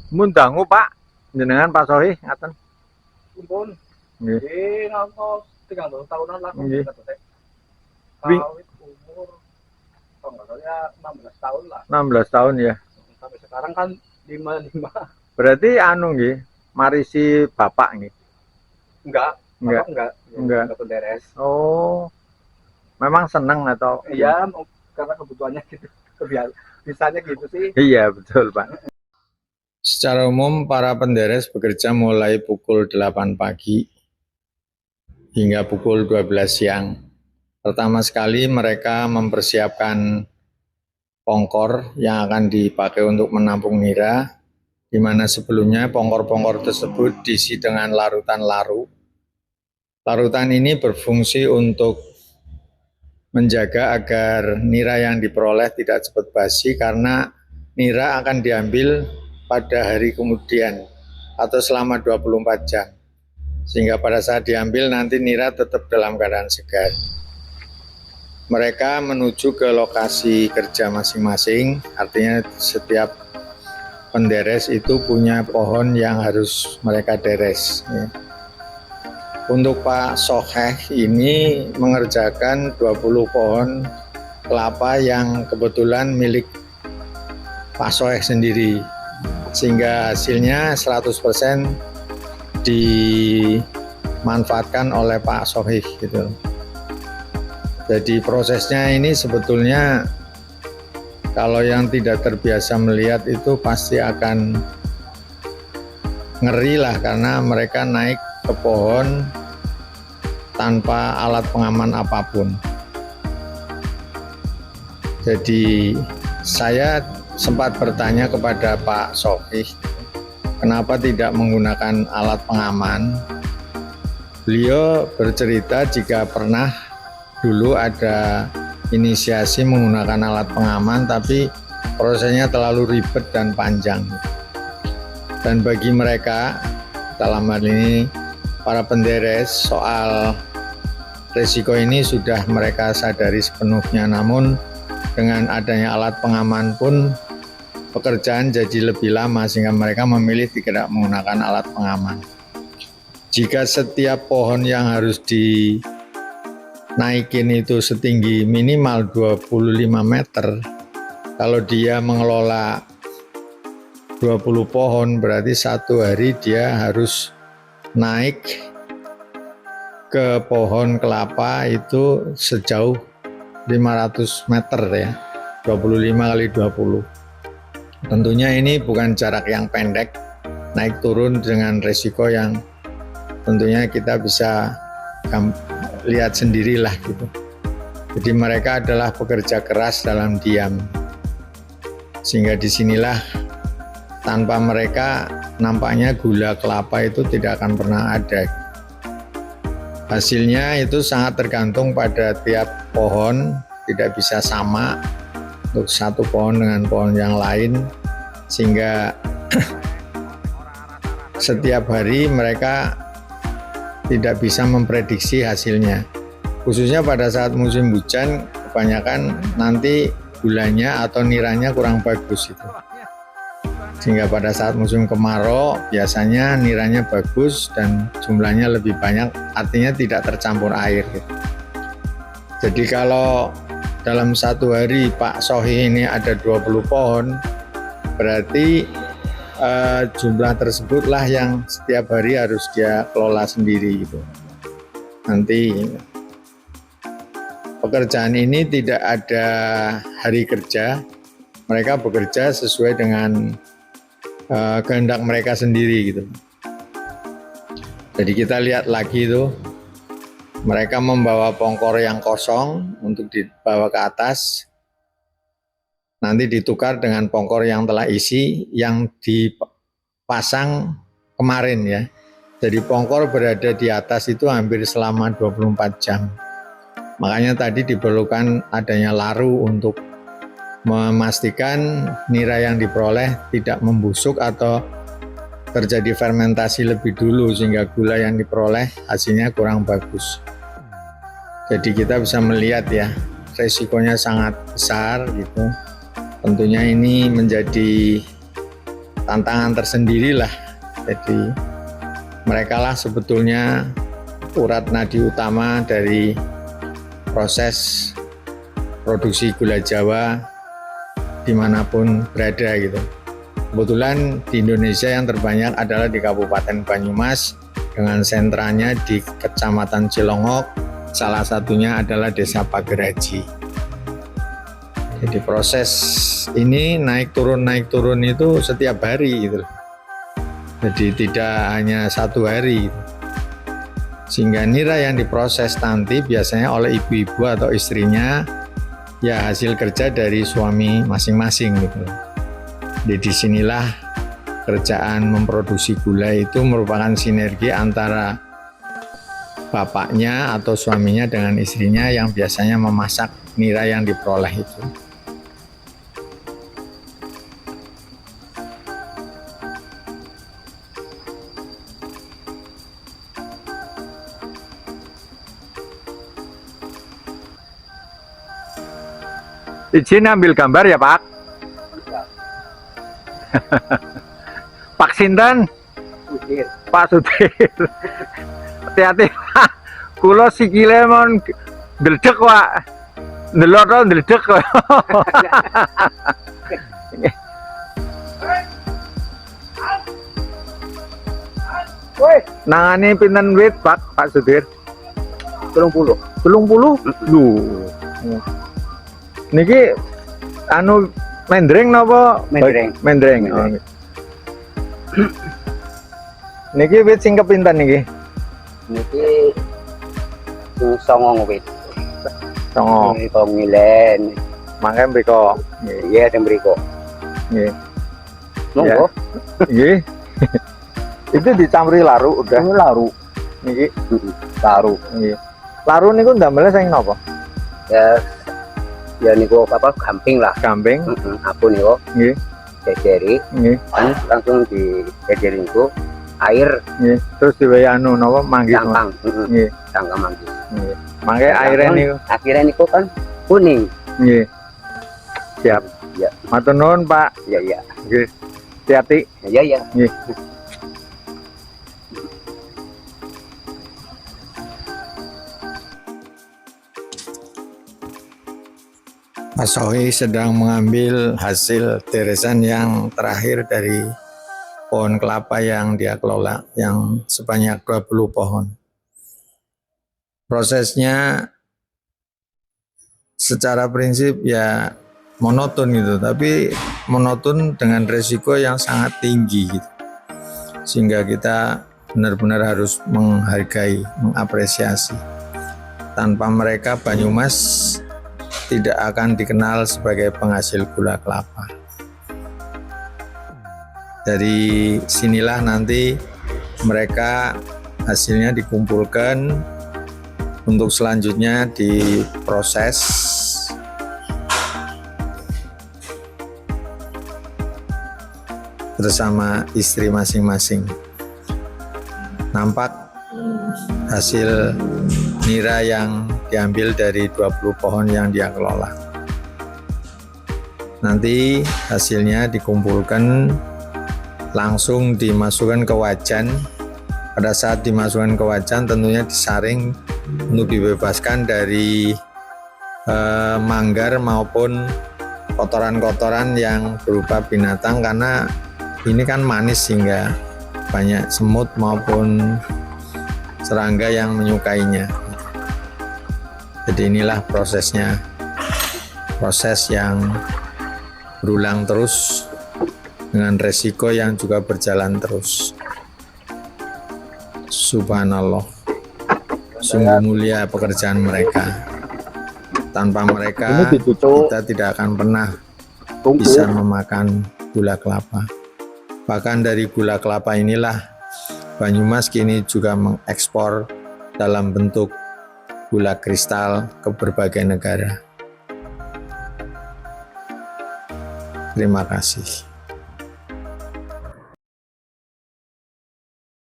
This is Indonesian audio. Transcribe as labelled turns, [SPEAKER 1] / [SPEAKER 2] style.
[SPEAKER 1] Mun dangu Pak, jenengan Pak Sohi ngaten.
[SPEAKER 2] Pun
[SPEAKER 1] Nggih.
[SPEAKER 2] di ngantos 30 tahunan lah
[SPEAKER 1] Nggih. Wing
[SPEAKER 2] kawit umur kalau nggak salah ya 16 tahun lah
[SPEAKER 1] 16 tahun ya.
[SPEAKER 2] sampai sekarang kan 55.
[SPEAKER 1] Berarti anu nggih, marisi bapak nggih.
[SPEAKER 2] Enggak,
[SPEAKER 1] Enggak.
[SPEAKER 2] enggak beres.
[SPEAKER 1] Oh. Memang seneng atau
[SPEAKER 2] Iya, karena kebutuhannya gitu. Bisanya gitu sih.
[SPEAKER 1] Iya, betul, Pak. Secara umum para penderes bekerja mulai pukul 8 pagi hingga pukul 12 siang. Pertama sekali mereka mempersiapkan pongkor yang akan dipakai untuk menampung nira, di mana sebelumnya pongkor-pongkor tersebut diisi dengan larutan laru. Larutan ini berfungsi untuk menjaga agar nira yang diperoleh tidak cepat basi, karena nira akan diambil pada hari kemudian atau selama 24 jam. Sehingga pada saat diambil nanti nira tetap dalam keadaan segar. Mereka menuju ke lokasi kerja masing-masing, artinya setiap penderes itu punya pohon yang harus mereka deres. Untuk Pak Soheh ini mengerjakan 20 pohon kelapa yang kebetulan milik Pak Soheh sendiri, sehingga hasilnya 100% dimanfaatkan oleh Pak Sohih gitu. Jadi prosesnya ini sebetulnya kalau yang tidak terbiasa melihat itu pasti akan ngeri lah, karena mereka naik ke pohon tanpa alat pengaman apapun. Jadi saya sempat bertanya kepada Pak Sohih, kenapa tidak menggunakan alat pengaman. Beliau bercerita jika pernah dulu ada inisiasi menggunakan alat pengaman, tapi prosesnya terlalu ribet dan panjang. Dan bagi mereka, dalam hal ini para penderes, soal risiko ini sudah mereka sadari sepenuhnya. Namun dengan adanya alat pengaman pun pekerjaan jadi lebih lama, sehingga mereka memilih tidak menggunakan alat pengaman. Jika setiap pohon yang harus dinaikin itu setinggi minimal 25 meter, kalau dia mengelola 20 pohon berarti satu hari dia harus naik ke pohon kelapa itu sejauh 500 meter ya, 25 kali 20. Tentunya ini bukan jarak yang pendek, naik turun dengan resiko yang tentunya kita bisa lihat sendirilah gitu. Jadi mereka adalah pekerja keras dalam diam, sehingga disinilah tanpa mereka nampaknya gula kelapa itu tidak akan pernah ada. Hasilnya itu sangat tergantung pada tiap pohon, tidak bisa sama untuk satu pohon dengan pohon yang lain, sehingga setiap hari mereka tidak bisa memprediksi hasilnya. Khususnya pada saat musim hujan, kebanyakan nanti gulanya atau niranya kurang bagus itu. Sehingga pada saat musim kemarau biasanya niranya bagus dan jumlahnya lebih banyak, artinya tidak tercampur air gitu. Jadi kalau dalam satu hari Pak Sohi ini ada 20 pohon, berarti jumlah tersebutlah yang setiap hari harus dia kelola sendiri gitu. Nanti pekerjaan ini tidak ada hari kerja, mereka bekerja sesuai dengan kehendak mereka sendiri gitu. Jadi kita lihat lagi itu, mereka membawa pongkor yang kosong untuk dibawa ke atas, nanti ditukar dengan pongkor yang telah isi, yang dipasang kemarin ya. Jadi pongkor berada di atas itu hampir selama 24 jam. Makanya tadi diperlukan adanya laru untuk memastikan nira yang diperoleh tidak membusuk atau terjadi fermentasi lebih dulu, sehingga gula yang diperoleh hasilnya kurang bagus. Jadi kita bisa melihat ya, resikonya sangat besar gitu. Tentunya ini menjadi tantangan tersendiri lah. Jadi mereka lah sebetulnya urat nadi utama dari proses produksi gula Jawa dimanapun berada gitu. Kebetulan di Indonesia yang terbanyak adalah di Kabupaten Banyumas dengan sentranya di Kecamatan Cilongok, salah satunya adalah Desa Pageraji. Jadi proses ini naik turun itu setiap hari gitu. Jadi tidak hanya satu hari. Sehingga nira yang diproses nanti biasanya oleh ibu-ibu atau istrinya ya hasil kerja dari suami masing-masing gitu. Jadi disinilah kerjaan memproduksi gula itu merupakan sinergi antara bapaknya atau suaminya dengan istrinya yang biasanya memasak nira yang diperoleh itu. Izin ambil gambar ya Pak. Pak Sinten?
[SPEAKER 2] Sudir.
[SPEAKER 1] Pak Sudir. Hati-hati Pak. Kulo sikile mon ndledek Pak. Ndelok to ndledek kok.
[SPEAKER 2] Woi,
[SPEAKER 1] Nangane pinten wit Pak Sudir?
[SPEAKER 2] 30.
[SPEAKER 1] 30? Lho. Niki anu mendreng napa?
[SPEAKER 2] Mendreng.
[SPEAKER 1] Mendreng. Oh. Niki wit sing kepinten niki?
[SPEAKER 2] Niki songong wit.
[SPEAKER 1] Songo.
[SPEAKER 2] Mriko ngilen.
[SPEAKER 1] Mangke mriko.
[SPEAKER 2] Iya, teng mriko.
[SPEAKER 1] Nggih.
[SPEAKER 2] Monggo.
[SPEAKER 1] Nggih. Itu dicampuri laru udah.
[SPEAKER 2] Laru.
[SPEAKER 1] Niki
[SPEAKER 2] Laru.
[SPEAKER 1] nggih. Laru niku ndamel sing napa?
[SPEAKER 2] Ya niku apa gamping lah.
[SPEAKER 1] Gamping.
[SPEAKER 2] Aku niku
[SPEAKER 1] Nggih.
[SPEAKER 2] jejeri
[SPEAKER 1] Nggih.
[SPEAKER 2] kan langsung di jejeri niku air
[SPEAKER 1] Nggih. Terus diwehi anu napa manggis.
[SPEAKER 2] cangkang.
[SPEAKER 1] Nggih.
[SPEAKER 2] Cangkang manggis.
[SPEAKER 1] Nggih. Mangke aire niku.
[SPEAKER 2] Akhirnya niku kan kuning.
[SPEAKER 1] Nggih. Siap.
[SPEAKER 2] Ya.
[SPEAKER 1] Matur nuwun Pak.
[SPEAKER 2] Ya ya.
[SPEAKER 1] Nggih. Hati-hati.
[SPEAKER 2] Ya ya.
[SPEAKER 1] Nggih. Mas Sohi sedang mengambil hasil deresan yang terakhir dari pohon kelapa yang dia kelola, yang sebanyak 20 pohon. Prosesnya secara prinsip ya monoton gitu, tapi monoton dengan resiko yang sangat tinggi gitu. Sehingga kita benar-benar harus menghargai, mengapresiasi. Tanpa mereka Banyumas tidak akan dikenal sebagai penghasil gula kelapa. Dari sinilah nanti mereka hasilnya dikumpulkan untuk selanjutnya diproses bersama istri masing-masing. Nampak hasil nira yang diambil dari 20 pohon yang dia kelola. Nanti hasilnya dikumpulkan, langsung dimasukkan ke wajan. Pada saat dimasukkan ke wajan tentunya disaring untuk dibebaskan dari manggar maupun kotoran-kotoran yang berupa binatang, karena ini kan manis sehingga banyak semut maupun serangga yang menyukainya. Jadi inilah prosesnya, proses yang berulang terus dengan resiko yang juga berjalan terus. Subhanallah, sungguh mulia pekerjaan mereka. Tanpa mereka kita tidak akan pernah bisa memakan gula kelapa. Bahkan dari gula kelapa inilah Banyumas kini juga mengekspor dalam bentuk gula kristal ke berbagai negara. Terima kasih.